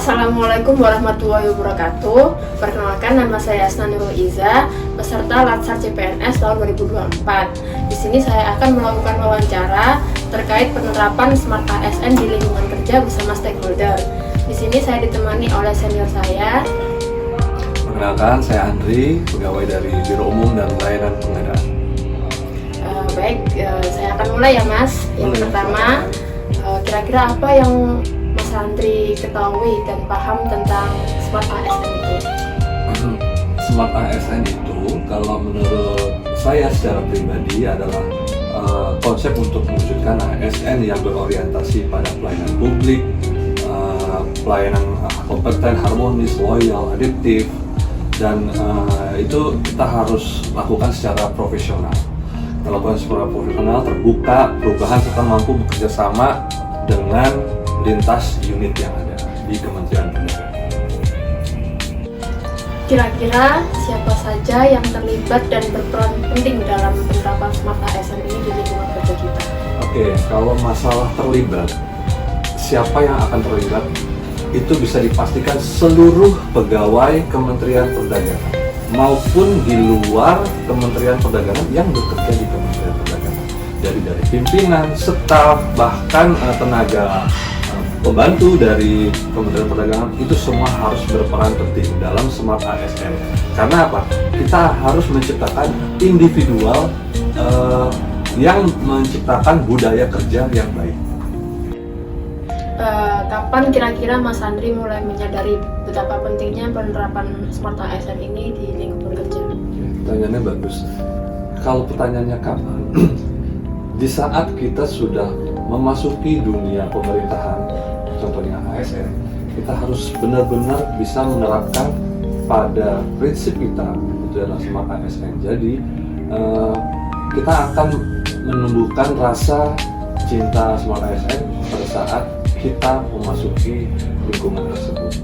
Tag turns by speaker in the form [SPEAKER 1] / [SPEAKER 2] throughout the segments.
[SPEAKER 1] Assalamualaikum warahmatullahi wabarakatuh. Perkenalkan, nama saya Asna Nurul Iza, peserta Latsar CPNS tahun 2024. Di sini saya akan melakukan wawancara terkait penerapan Smart ASN di lingkungan kerja bersama stakeholder. Di sini saya ditemani oleh senior saya.
[SPEAKER 2] Perkenalkan, saya Andri, pegawai dari Biro Umum dan Layanan Pengadaan.
[SPEAKER 1] Saya akan mulai ya Mas. Yang pertama, kira-kira apa yang Mas Andri ketahui dan paham tentang Smart ASN itu?
[SPEAKER 2] Smart ASN itu, kalau menurut saya secara pribadi adalah konsep untuk mewujudkan ASN yang berorientasi pada pelayanan publik, pelayanan kompeten, harmonis, loyal, adaptif, dan itu kita harus lakukan secara profesional. Melakukan secara profesional, terbuka, perubahan, serta mampu bekerja sama dengan lintas unit yang ada di Kementerian Pendidikan.
[SPEAKER 1] Kira-kira siapa saja yang terlibat dan berperan penting dalam penerapan Smart ASN ini di lingkungan kerja kita?
[SPEAKER 2] Oke, kalau masalah terlibat, siapa yang akan terlibat? Itu bisa dipastikan seluruh pegawai Kementerian Perdagangan maupun di luar Kementerian Perdagangan yang bekerja di Kementerian Perdagangan. Jadi dari pimpinan, staf, bahkan tenaga pembantu dari Kementerian Perdagangan, itu semua harus berperan penting dalam Smart ASN. Karena apa? Kita harus menciptakan individual yang menciptakan budaya kerja yang baik.
[SPEAKER 1] Kapan kira-kira Mas Andri mulai menyadari betapa pentingnya penerapan Smart ASN ini di lingkungan kerja?
[SPEAKER 2] Pertanyaannya bagus. Kalau pertanyaannya kapan? Di saat kita sudah memasuki dunia pemerintahan, contohnya ASN, kita harus benar-benar bisa menerapkan pada prinsip kita, itu adalah Smart ASN. Jadi kita akan menumbuhkan rasa cinta Smart ASN pada saat kita memasuki lingkungan tersebut.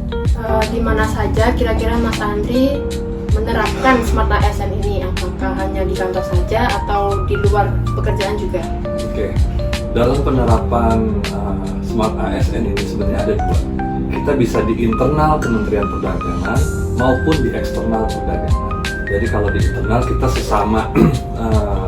[SPEAKER 1] Di mana saja kira-kira Mas Andri menerapkan Smart ASN ini? Apakah hanya di kantor saja atau di luar pekerjaan juga?
[SPEAKER 2] Oke, dalam penerapan Smart ASN ini sebenarnya ada dua. Kita bisa di internal Kementerian Perdagangan maupun di eksternal perdagangan. Jadi kalau di internal kita sesama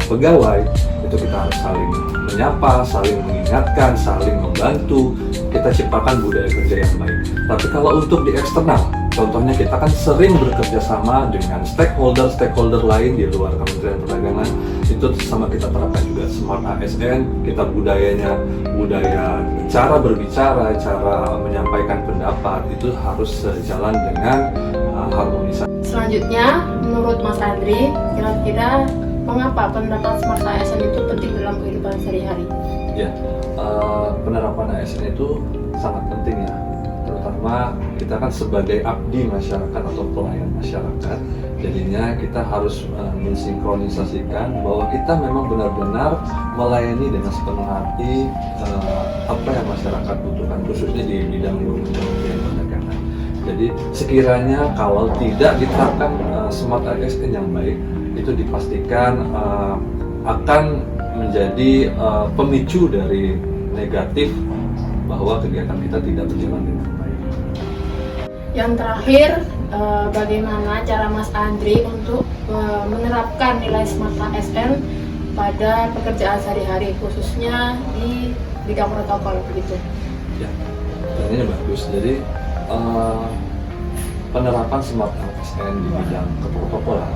[SPEAKER 2] pegawai, itu kita harus saling menyapa, saling mengingatkan, saling membantu, kita ciptakan budaya kerja yang baik. Tapi kalau untuk di eksternal, contohnya kita kan sering bekerja sama dengan stakeholder lain di luar Kementerian Perdagangan, itu sama kita terapkan juga Smart ASN. Kita budaya cara berbicara, cara menyampaikan pendapat itu harus sejalan dengan harmonisasi.
[SPEAKER 1] Selanjutnya, menurut Mas Andri, kira-kira mengapa penerapan Smart ASN itu penting dalam kehidupan sehari-hari?
[SPEAKER 2] Ya, penerapan ASN itu sangat penting ya, terutama kita kan sebagai abdi masyarakat atau pelayan masyarakat, jadinya kita harus mensinkronisasikan bahwa kita memang benar-benar melayani dengan sepenuh hati apa yang masyarakat butuhkan, khususnya di bidang Kementerian Perdagangan. Jadi sekiranya kalau tidak diterapkan Smart ASN yang baik, itu dipastikan akan menjadi pemicu dari negatif bahwa kegiatan kita tidak berjalan dengan baik.
[SPEAKER 1] Yang terakhir, bagaimana cara Mas Andri untuk menerapkan nilai Smart ASN pada pekerjaan sehari-hari, khususnya di bidang protokol begitu?
[SPEAKER 2] Ya, pertanyaannya bagus. Jadi penerapan Smart ASN di bidang keprotokolan.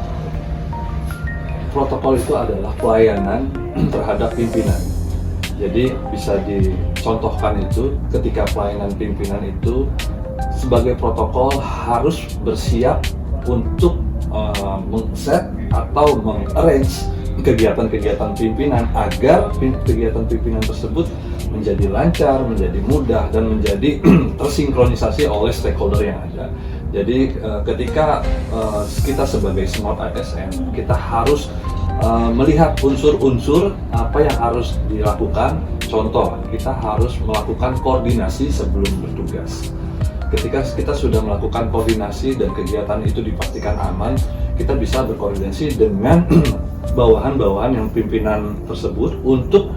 [SPEAKER 2] Protokol itu adalah pelayanan terhadap pimpinan. Jadi bisa dicontohkan itu ketika pelayanan pimpinan itu sebagai protokol harus bersiap untuk meng-set atau meng-arrange kegiatan-kegiatan pimpinan agar kegiatan pimpinan tersebut menjadi lancar, menjadi mudah, dan menjadi tersinkronisasi oleh stakeholder yang ada. Jadi ketika kita sebagai Smart ASN, kita harus melihat unsur-unsur apa yang harus dilakukan. Contoh, kita harus melakukan koordinasi sebelum bertugas. Ketika kita sudah melakukan koordinasi dan kegiatan itu dipastikan aman, kita bisa berkoordinasi dengan bawahan-bawahan yang pimpinan tersebut untuk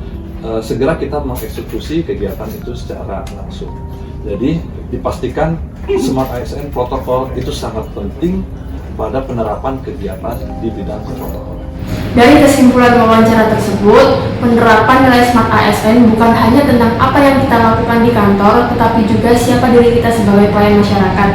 [SPEAKER 2] segera kita mengeksekusi kegiatan itu secara langsung. Jadi dipastikan Smart ASN protokol itu sangat penting pada penerapan kegiatan di bidang protokol.
[SPEAKER 1] Dari kesimpulan wawancara tersebut, penerapan nilai Smart ASN bukan hanya tentang apa yang kita lakukan di kantor, tetapi juga siapa diri kita sebagai pelayan masyarakat.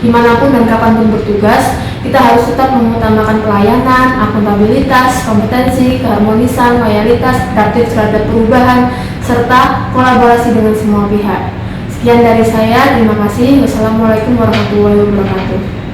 [SPEAKER 1] Dimanapun dan kapanpun bertugas, kita harus tetap mengutamakan pelayanan, akuntabilitas, kompetensi, keharmonisan, loyalitas, adaptif terhadap perubahan, serta kolaborasi dengan semua pihak. Sekian dari saya, terima kasih. Wassalamualaikum warahmatullahi wabarakatuh.